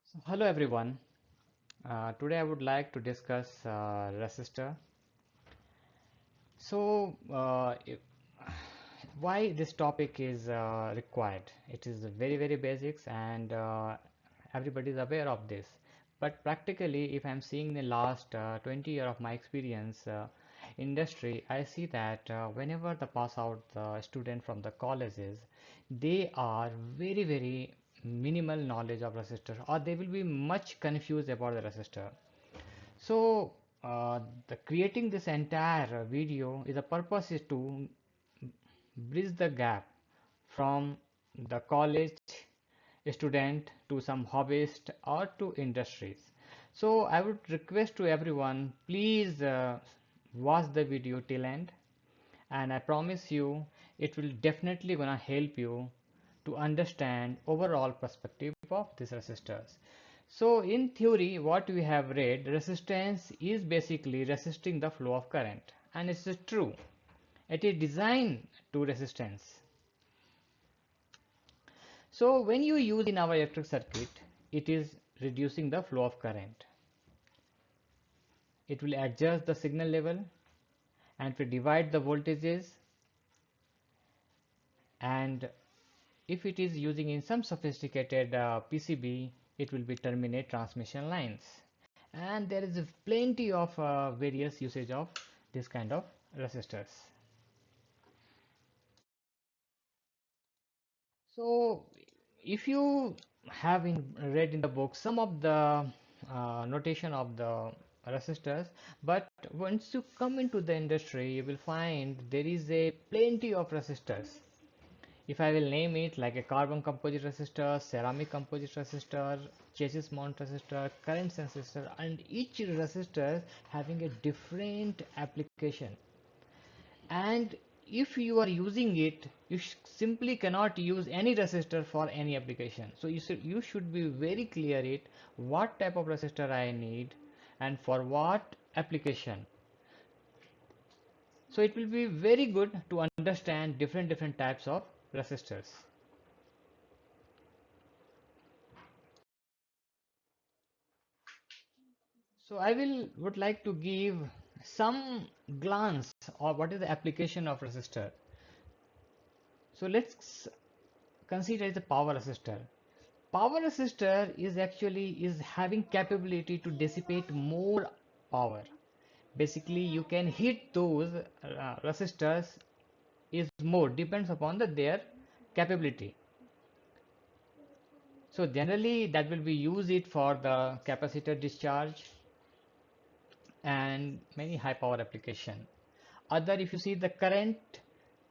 So, hello everyone. Today I would like to discuss resistor. So, why this topic is required? It is very basics and everybody is aware of this. But practically, if I'm seeing the last 20 year of my experience industry, I see that whenever the pass out student from the colleges, they are very minimal knowledge of resistor, or they will be much confused about the resistor. So the creating this entire video is the purpose is to bridge the gap from the college student to some hobbyist or to industries. So I would request to everyone, please watch the video till end, and I promise you it will definitely gonna help you to understand overall perspective of these resistors. So in theory, what we have read, resistance is basically resisting the flow of current, and it's true. It is designed to resistance. So when you use in our electric circuit, it is reducing the flow of current. It will adjust the signal level and will divide the voltages, and if it is using in some sophisticated PCB, it will be terminate transmission lines. And there is plenty of various usage of this kind of resistors. So if you have read in the book some of the notation of the resistors, but once you come into the industry, you will find there is a plenty of resistors. If I will name it like a carbon composite resistor, ceramic composite resistor, chassis mount resistor, current sense resistor, and each resistor having a different application. And if you are using it, you simply cannot use any resistor for any application. So you should be very clear it what type of resistor I need and for what application. So it will be very good to understand different types of resistors. So I would like to give some glance of what is the application of resistor. So let's consider the power resistor. Power resistor is actually is having capability to dissipate more power. Basically, you can hit those resistors is more depends upon their capability. So generally that will be use it for the capacitor discharge and many high power application. Other, if you see the current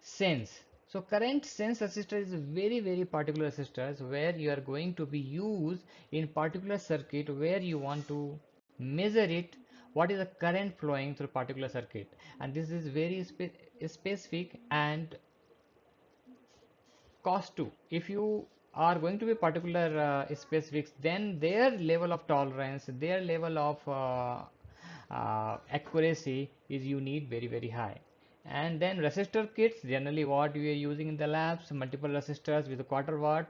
sense, so current sense resistor is very particular resistors where you are going to be used in particular circuit where you want to measure it what is the current flowing through particular circuit, and this is very specific and cost too. If you are going to be particular specifics, then their level of tolerance, their level of accuracy is you need very high. And then resistor kits, generally what we are using in the labs, multiple resistors with a quarter watt,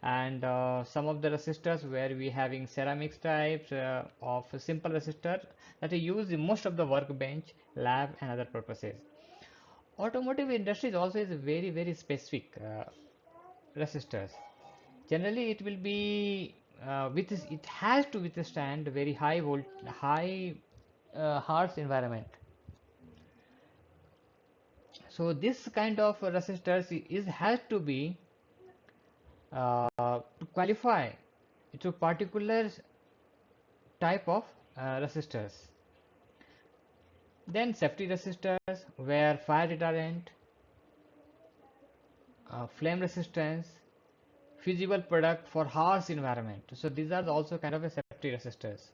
and some of the resistors where we having ceramics types of simple resistor that are used in most of the workbench, lab and other purposes. Automotive industry is also is very specific resistors. Generally, it will be it has to withstand very high harsh environment. So this kind of resistors is has to be to qualify to particular type of resistors. Then safety resistors where fire retardant, flame resistance, feasible product for harsh environment. So these are also kind of a safety resistors.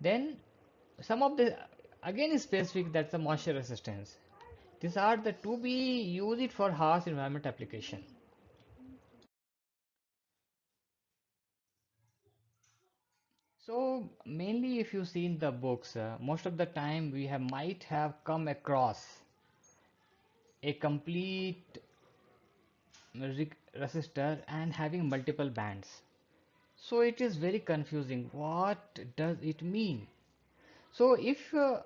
Then some of the again is specific, that's the moisture resistance. These are the to be use it for harsh environment application. So mainly if you see in the books, most of the time we have might have come across a complete resistor and having multiple bands. So it is very confusing. What does it mean? So if you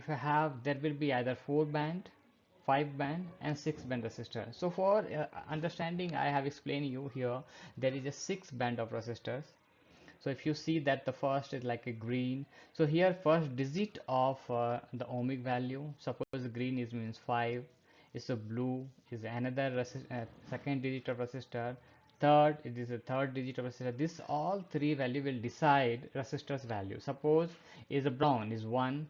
have, there will be either 4 band, 5 band and 6 band resistor. So for understanding, I have explained you here there is a 6 band of resistors. So if you see that the first is like a green, so here first digit of the ohmic value, suppose green is means 5, is a blue is another second digit of resistor, third it is a third digit of resistor. This all three value will decide resistor's value. Suppose is a brown is 1,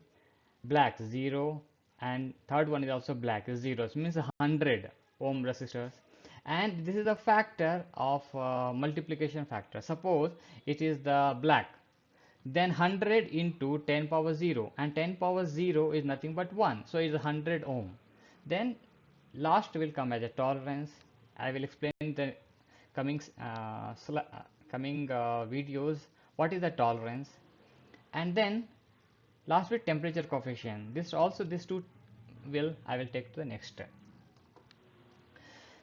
black 0, and third one is also black is 0, so means 100 ohm resistors. And this is the factor of multiplication factor. Suppose it is the black, then 100 into 10 power 0, and 10 power 0 is nothing but 1, so it's 100 ohm. Then last will come as a tolerance. I will explain the coming videos what is the tolerance. And then last with temperature coefficient. This also, these two will I will take to the next step.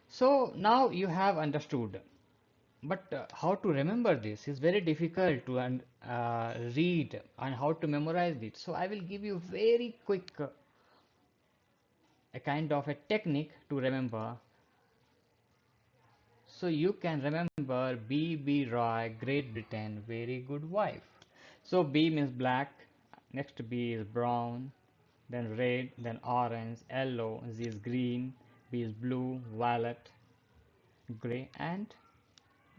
So now you have understood, but how to remember this is very difficult to read, and how to memorize it. So I will give you very quick a kind of a technique to remember. So you can remember B.B. Roy, Great Britain, very good wife. So B means black, next B is brown, then red, then orange, yellow, Z is green, B is blue, violet, gray, and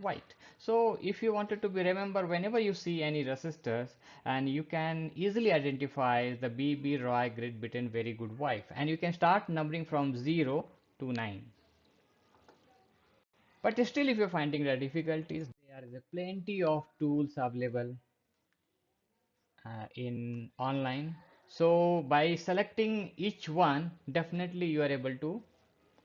white. So if you wanted to be remember, whenever you see any resistors, and you can easily identify the B.B. Roy, Great Britain, very good wife, and you can start numbering from 0 to 9. But still, if you're finding the difficulties, there is a plenty of tools available in online. So by selecting each one, definitely you are able to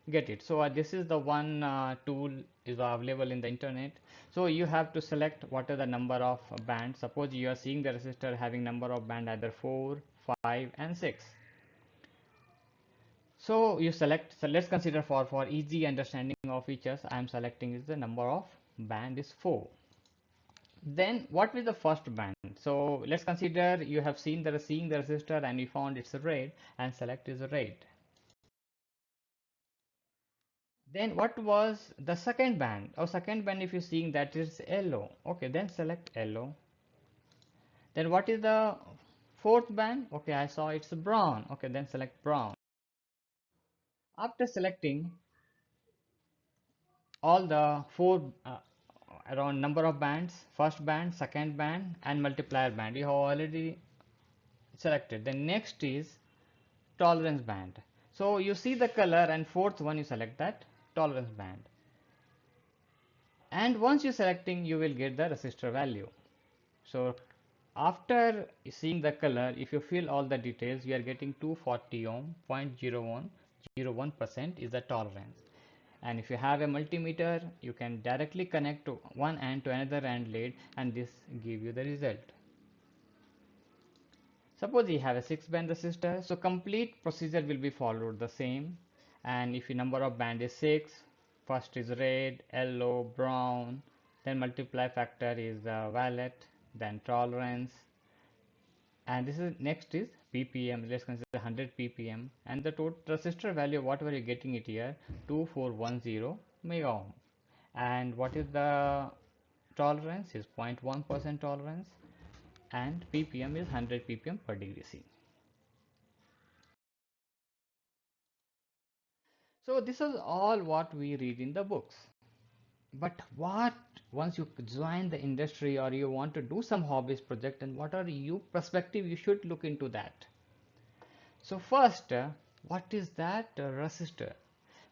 get it. So this is the one tool is available in the internet. So you have to select what are the number of bands. Suppose you are seeing the resistor having number of band either 4, 5 and 6. So you select, so let's consider for easy understanding of features, I am selecting is the number of band is 4. Then what is the first band? So let's consider you have seen the seeing the resistor and we found it's a red, and select is a red. Then what was the second band? Or second band, if you're seeing that is yellow, okay, then select yellow. Then what is the fourth band? Okay, I saw it's brown, okay, then select brown. After selecting all the four around number of bands, first band, second band and multiplier band, you have already selected. Then next is tolerance band. So you see the color, and fourth one you select that tolerance band. And once you're selecting, you will get the resistor value. So after seeing the color, if you fill all the details, you are getting 240 ohm, 0.0101% is the tolerance. And if you have a multimeter, you can directly connect to one end to another end lead, and this give you the result. Suppose you have a 6 band resistor, so complete procedure will be followed the same. And if your number of band is 6, first is red, yellow, brown, then multiply factor is violet, then tolerance, and this is next is ppm. Let's consider 100 ppm, and the total resistor value whatever you're getting it here 2410 mega ohm. And what is the tolerance is 0.1% tolerance, and ppm is 100 ppm per degree C. So this is all what we read in the books. But what once you join the industry or you want to do some hobbies project, and what are you perspective you should look into that. So first, what is that resistor?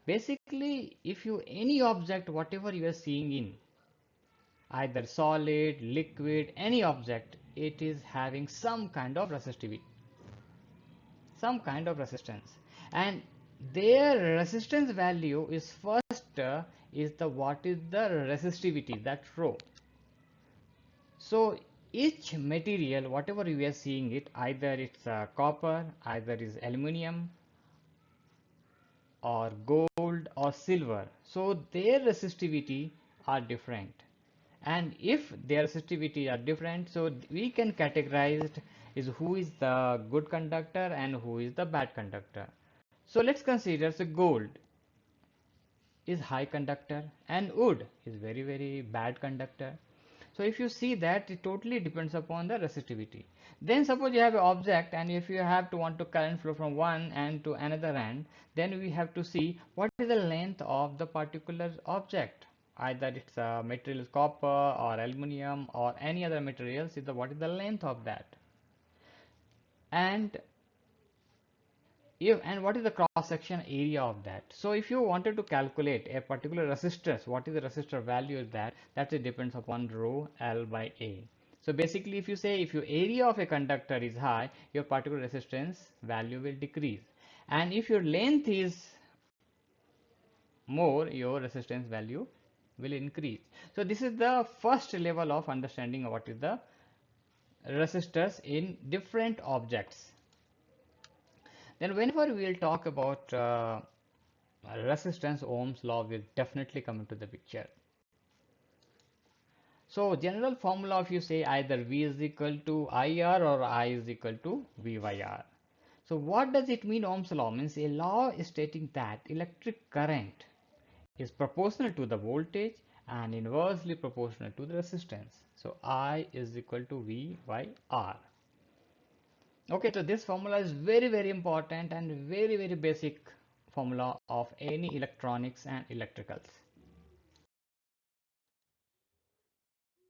Basically, if you any object whatever you are seeing in either solid, liquid, any object, it is having some kind of resistivity, some kind of resistance, and their resistance value is first is the what is the resistivity, that rho. So each material whatever you are seeing it, either it's copper, either is aluminum or gold or silver, so their resistivity are different. and if their resistivity are different, so we can categorize is who is the good conductor and who is the bad conductor. So let's consider, so gold is high conductor and wood is very bad conductor. So if you see that, it totally depends upon the resistivity. Then suppose you have an object, and if you have to want to current flow from one end to another end, then we have to see what is the length of the particular object. Either it's a material is copper or aluminum or any other materials, what is the length of that, and and what is the cross section area of that. So if you wanted to calculate a particular resistance, what is the resistor value is that it depends upon rho L by A. So basically, if you say if your area of a conductor is high, your particular resistance value will decrease, and if your length is more, your resistance value will increase. So this is the first level of understanding what is the resistors in different objects. Then whenever we will talk about resistance, Ohm's law will definitely come into the picture. So general formula, if you say either V is equal to IR or I is equal to V by R. So what does it mean? Ohm's law means a law stating that electric current is proportional to the voltage and inversely proportional to the resistance. So I is equal to V by R. Okay, so this formula is very important and very basic formula of any electronics and electricals.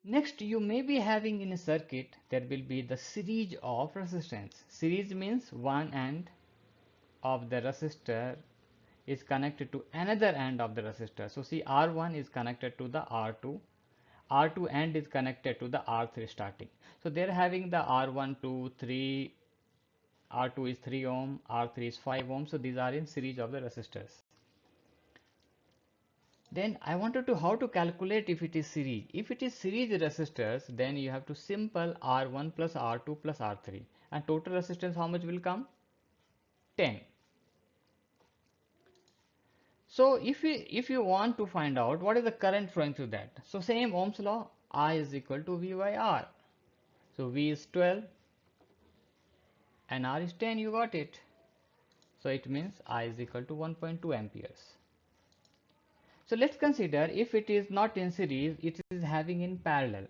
Next, you may be having in a circuit, there will be the series of resistance. Series means one end of the resistor is connected to another end of the resistor. So see, R1 is connected to the R2, R2 end is connected to the R3 starting. So they're having the R1, 2, 3, R2 is 3 ohm, R3 is 5 ohm. So these are in series of the resistors. Then I wanted to how to calculate if it is series. If it is series resistors, then you have to simple R1 plus R2 plus R3, and total resistance how much will come? 10. So if you want to find out what is the current flowing through that, so same Ohm's law, I is equal to V by R. So V is 12 and R is 10, you got it. So it means I is equal to 1.2 amperes. So let's consider if it is not in series, it is having in parallel.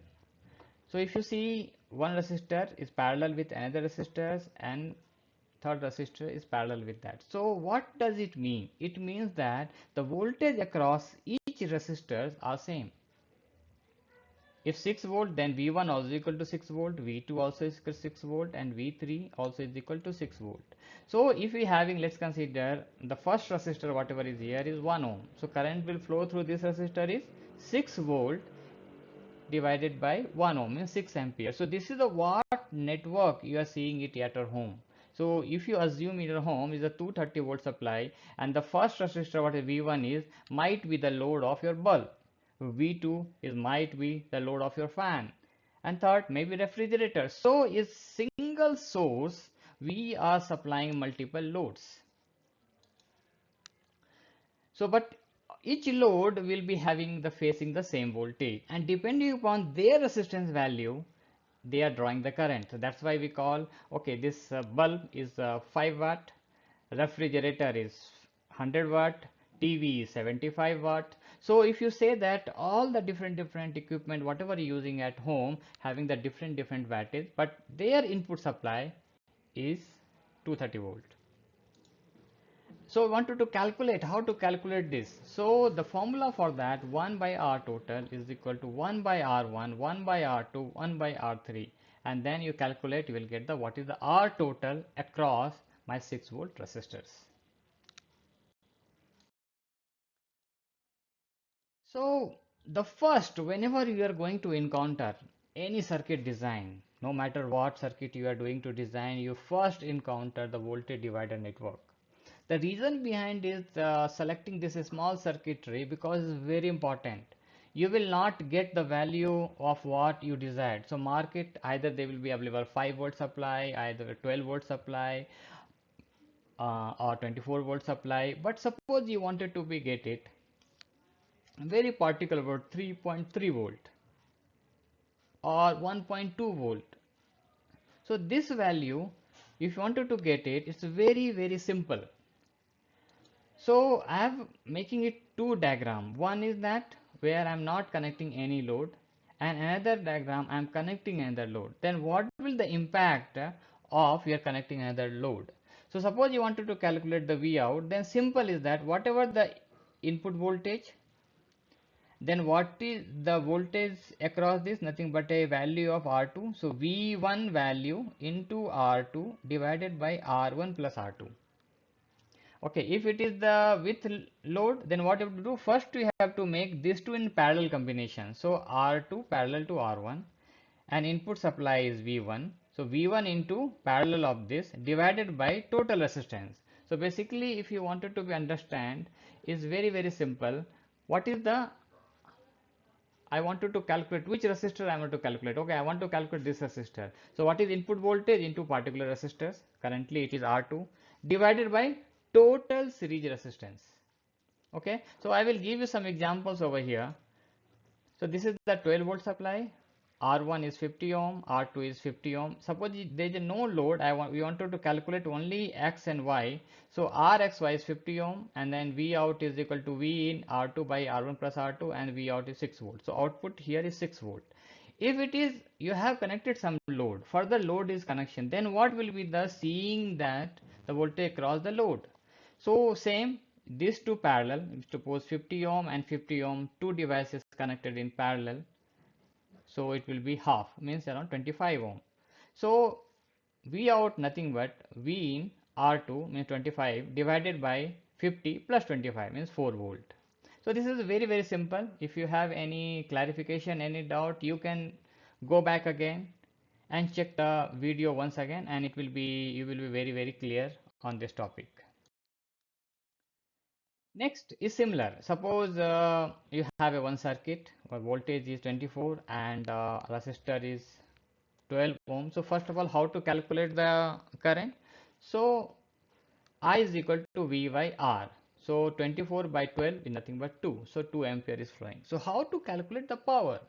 So if you see, one resistor is parallel with another resistors and third resistor is parallel with that. So what does it mean? It means that the voltage across each resistors are same. If 6 volt, then V1 also equal to 6 volt, V2 also is equal to 6 volt, and V3 also is equal to 6 volt. So if we having, let's consider the first resistor, whatever is here is 1 ohm. So current will flow through this resistor is 6 volt divided by 1 ohm means 6 ampere. So this is the what network you are seeing it at your home. So if you assume in your home is a 230 volt supply, and the first resistor what V1 is might be the load of your bulb, V2 is might be the load of your fan, and third maybe refrigerator. So is single source we are supplying multiple loads. So but each load will be having the facing the same voltage, and depending upon their resistance value they are drawing the current. So that's why we call, okay, this bulb is 5 watt, refrigerator is 100 watt, TV is 75 watt. So if you say that all the different equipment whatever you're using at home having the different wattage, but their input supply is 230 volt. So I wanted to calculate how to calculate this. So the formula for that, 1 by R total is equal to 1 by R1, 1 by R2, 1 by R3, and then you calculate, you will get the what is the R total across my 6 volt resistors. So the first, whenever you are going to encounter any circuit design, no matter what circuit you are doing to design, you first encounter the voltage divider network. The reason behind is selecting this small circuitry because it's very important. You will not get the value of what you desired. So market, either they will be available 5 volt supply, either 12 volt supply, or 24 volt supply. But suppose you wanted to be get it very particular about 3.3 volt. or 1.2 volt. So this value, if you wanted to get it, it's very simple. So I am making it two diagram. One is that where I am not connecting any load, and another diagram I am connecting another load. Then what will the impact of your connecting another load? So suppose you wanted to calculate the V out, then simple is that whatever the input voltage, then what is the voltage across this? Nothing but a value of R2. So V1 value into R2 divided by R1 plus R2. Okay, if it is the with load, then what you have to do? First, we have to make these two in parallel combination. So R2 parallel to R1, and input supply is V1. So V1 into parallel of this divided by total resistance. So basically, if you wanted to be understand, is very simple. What is the I wanted to calculate which resistor I want to calculate. Okay, I want to calculate this resistor. So what is input voltage into particular resistors? Currently it is R2 divided by total series resistance. Okay, so I will give you some examples over here. So this is the 12 volt supply. R1 is 50 ohm, R2 is 50 ohm. Suppose there is no load, we wanted to calculate only X and Y. So RXY is 50 ohm, and then V out is equal to V in R2 by R1 plus R2, and V out is 6 volt. So output here is 6 volt. If it is you have connected some load, further load is connection, then what will be the seeing that the voltage across the load? So same, these two parallel, suppose 50 ohm and 50 ohm, two devices connected in parallel. So it will be half, means around 25 ohm. So V out nothing but V in R2 means 25 divided by 50 plus 25 means 4 volt. So this is very simple. If you have any clarification, any doubt, you can go back again and check the video once again, and it will be you will be very clear on this topic. Next is similar. Suppose you have a one circuit where voltage is 24 and resistor is 12 ohm. So first of all, how to calculate the current? So I is equal to V by R. So 24 by 12 is nothing but 2. So 2 ampere is flowing. So how to calculate the power?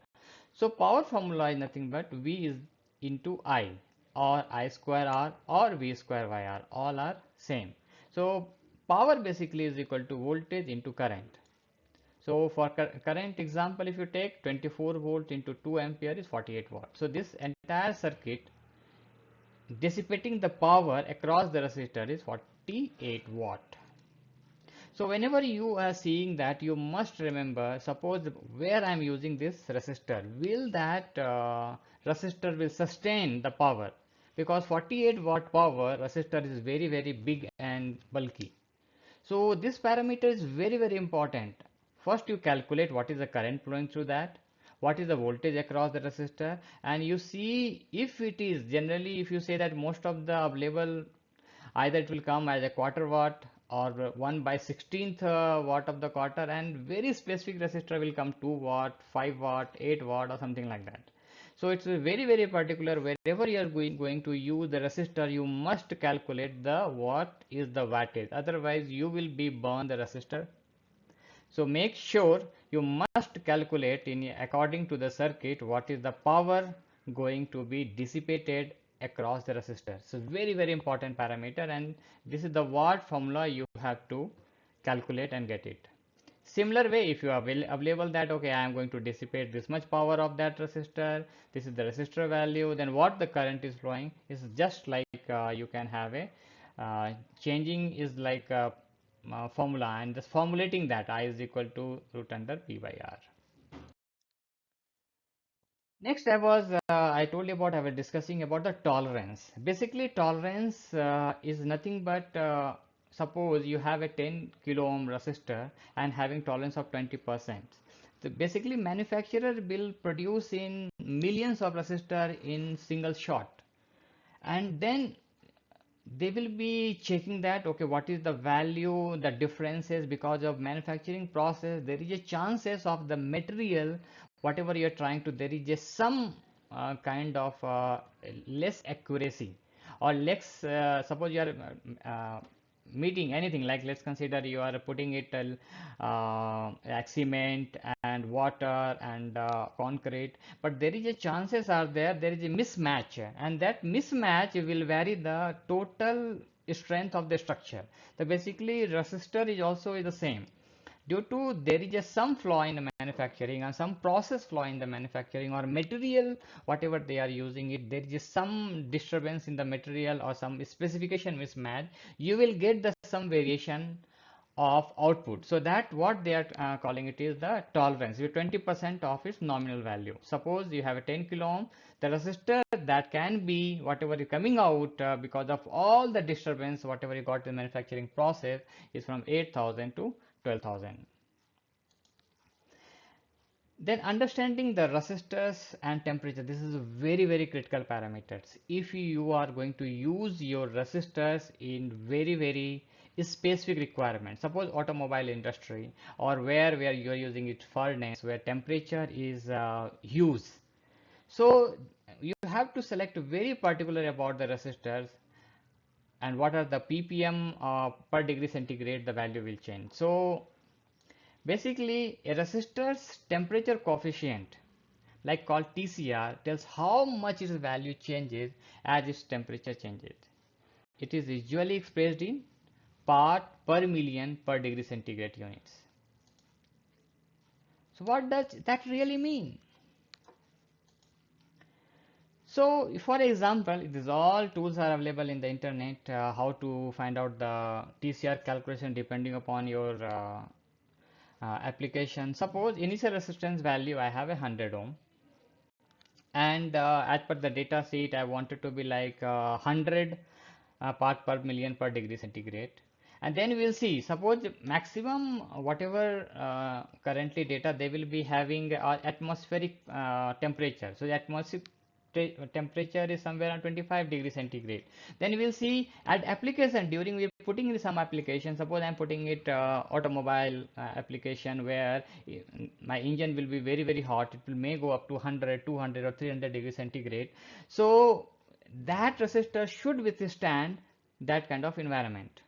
So power formula is nothing but V is into I, or I square R or V square by R. All are same. So power basically is equal to voltage into current. So for current example, if you take 24 volt into 2 ampere is 48 watt. So this entire circuit dissipating the power across the resistor is 48 watt. So whenever you are seeing that, you must remember, suppose where I am using this resistor, will that resistor will sustain the power, because 48 watt power resistor is very big and bulky. So this parameter is very important. First you calculate what is the current flowing through that, what is the voltage across the resistor, and you see if it is generally, if you say that most of the available, either it will come as a quarter watt or 1 by 16th watt of the quarter, and very specific resistor will come 2 watt, 5 watt, 8 watt or something like that. So it's very particular. Wherever you are going to use the resistor, you must calculate the what is the wattage, otherwise you will be burn the resistor. So make sure you must calculate in according to the circuit what is the power going to be dissipated across the resistor. So very important parameter, and this is the watt formula you have to calculate and get it. Similar way, if you are available that okay, I am going to dissipate this much power of that resistor, this is the resistor value, then what the current is flowing is just like you can have a changing is like a formula, and just formulating that I is equal to root under P by R. Next, I told you about, I was discussing about the tolerance. Basically, tolerance is nothing but suppose you have a 10 kilo ohm resistor and having tolerance of 20%. So basically, manufacturer will produce in millions of resistor in single shot, and then they will be checking that okay, what is the value, the differences, because of manufacturing process there is a chances of the material whatever you are trying to, there is just some kind of less accuracy or less suppose you are meeting anything, like let's consider you are putting it like cement and water and concrete, but there is a chances are there is a mismatch, and that mismatch will vary the total strength of the structure. So basically resistor is also the same. Due to there is a some flaw in the manufacturing and some process flaw in the manufacturing or material, whatever they are using it, there is some disturbance in the material or some specification mismatch, you will get the some variation of output. So that what they are calling it is the tolerance, with 20% of its nominal value. Suppose you have a 10 kilo ohm, the resistor that can be whatever is coming out because of all the disturbance whatever you got in the manufacturing process is from 8,000 to 12,000. Then understanding the resistors and temperature, this is a very critical parameters. If you are going to use your resistors in very specific requirements, suppose automobile industry or where you are using it furnace where temperature is huge, so you have to select very particular about the resistors and what are the ppm per degree centigrade the value will change. So basically, a resistor's temperature coefficient, like called TCR, tells how much its value changes as its temperature changes. It is usually expressed in part per million per degree centigrade units. So what does that really mean? So for example, these all tools are available in the internet, how to find out the TCR calculation depending upon your application. Suppose initial resistance value I have 100 ohm, and as per the data sheet I wanted to be like 100 part per million per degree centigrade. And then we'll see, suppose maximum whatever currently data they will be having atmospheric temperature. So the atmospheric temperature is somewhere around 25 degrees centigrade. Then we'll see at application, during we putting in some application, suppose I'm putting it automobile application where my engine will be very hot, it will may go up to 100, 200 or 300 degrees centigrade. So that resistor should withstand that kind of environment.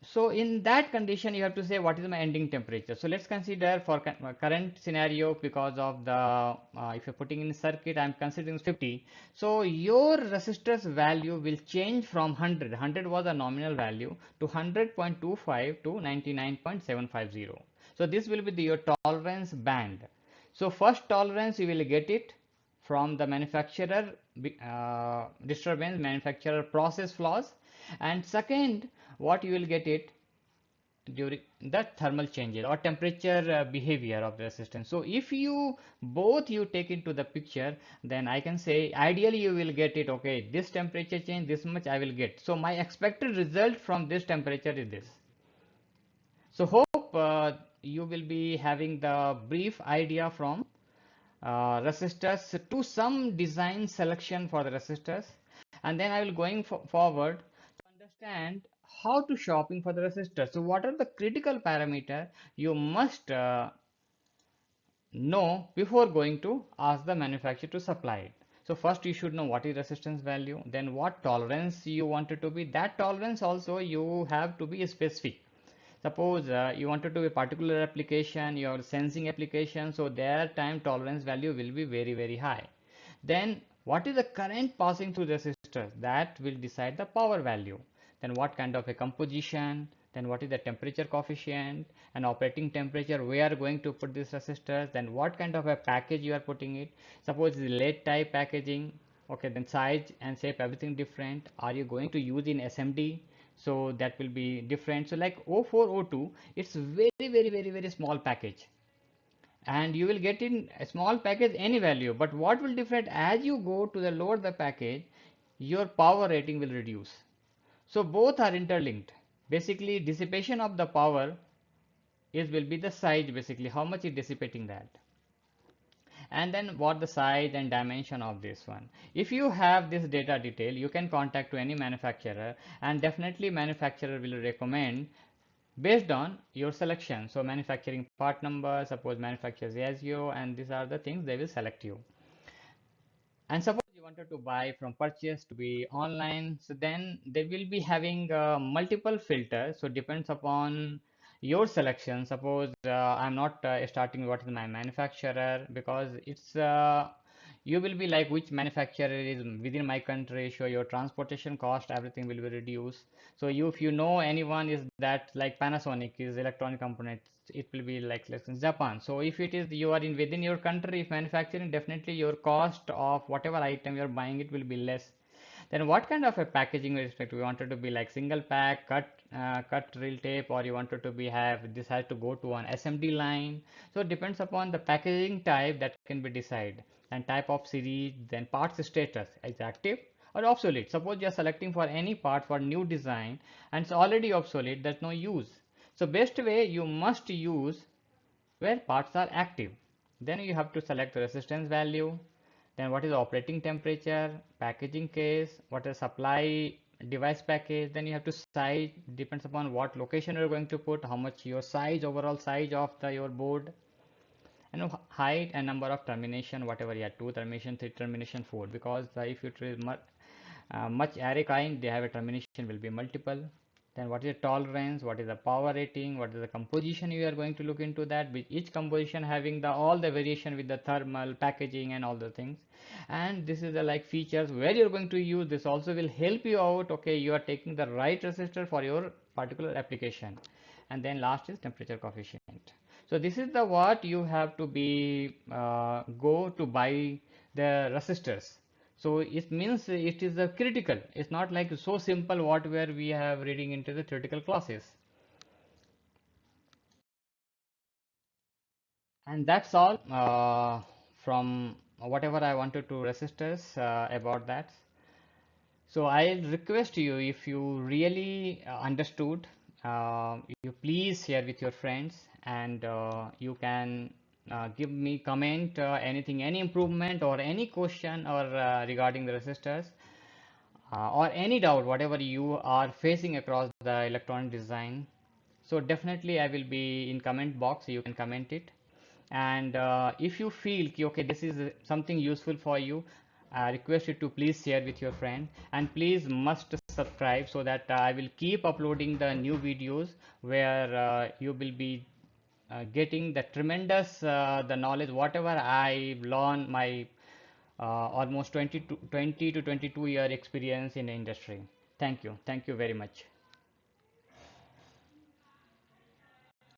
So in that condition, you have to say what is my ending temperature. So let's consider for current scenario, because of the if you're putting in circuit, I'm considering 50. So your resistor's value will change from 100. 100 was a nominal value to 100.25 to 99.750. So this will be your tolerance band. So first tolerance you will get it from the manufacturer disturbance, manufacturer process flaws, and second what you will get it during the thermal changes or temperature behavior of the resistance. So if you both you take into the picture, then I can say ideally you will get it, okay, this temperature change this much I will get, so my expected result from this temperature is this. So hope you will be having the brief idea from resistors to some design selection for the resistors, and then I will going forward to understand how to shopping for the resistors. So what are the critical parameter you must know before going to ask the manufacturer to supply it. So first you should know what is resistance value, then what tolerance you want it to be. That tolerance also you have to be specific. Suppose you wanted to be a particular application, your sensing application, so their time tolerance value will be very high. Then what is the current passing through the resistor, that will decide the power value. Then what kind of a composition, then what is the temperature coefficient and operating temperature, we are going to put this resistors, then what kind of a package you are putting it. Suppose it's lead type packaging, okay, then size and shape everything different. Are you going to use in SMD? So that will be different. So like O4O2, it's very small package, and you will get in a small package any value, but what will different as you go to the lower the package, your power rating will reduce. So both are interlinked. Basically dissipation of the power is will be the size, basically how much is dissipating that, and then what the size and dimension of this one. If you have this data detail, you can contact to any manufacturer, and definitely manufacturer will recommend based on your selection. So manufacturing part number, suppose manufacturers ASIO, and these are the things they will select you. And suppose you wanted to buy from purchase to be online, so then they will be having multiple filters. So depends upon your selection. Suppose I'm not starting what is my manufacturer, because it's you will be like which manufacturer is within my country, so your transportation cost, everything will be reduced. So you, if you know anyone is that like Panasonic is electronic components, it will be like less in Japan. So if it is you are in within your country, if manufacturing, definitely your cost of whatever item you're buying, it will be less. Then what kind of a packaging we expect? We wanted to be like single pack, cut reel tape, or you wanted to be have this has to go to an SMD line. So it depends upon the packaging type that can be decided, and type of series, then parts status is active or obsolete. Suppose you are selecting for any part for new design and it's already obsolete, there's no use. So best way, you must use where parts are active. Then you have to select the resistance value, then what is the operating temperature, packaging case, what is supply device package. Then you have to size, depends upon what location you're going to put, how much your size, overall size of your board, and height and number of termination, whatever you have, 2 termination, 3 termination, 4, because if it is much array kind, they have a termination will be multiple. Then what is the tolerance, what is the power rating, what is the composition, you are going to look into that, with each composition having the all the variation with the thermal packaging and all the things. And this is the like features where you're going to use. This also will help you out, okay, you are taking the right resistor for your particular application. And then last is temperature coefficient. So this is the what you have to be go to buy the resistors. So it means it is a critical. It's not like so simple what where we have reading into the theoretical classes. And that's all from whatever I wanted to resistors about that. So I'll request you, if you really understood, you please share with your friends, and you can give me comment anything, any improvement or any question or regarding the resistors, or any doubt, whatever you are facing across the electronic design. So definitely I will be in comment box, you can comment it. And if you feel okay, this is something useful for you, I request you to please share with your friend, and please must subscribe, so that I will keep uploading the new videos where you will be getting the tremendous the knowledge whatever I learned my almost 20 to 22 year experience in the industry. Thank you very much.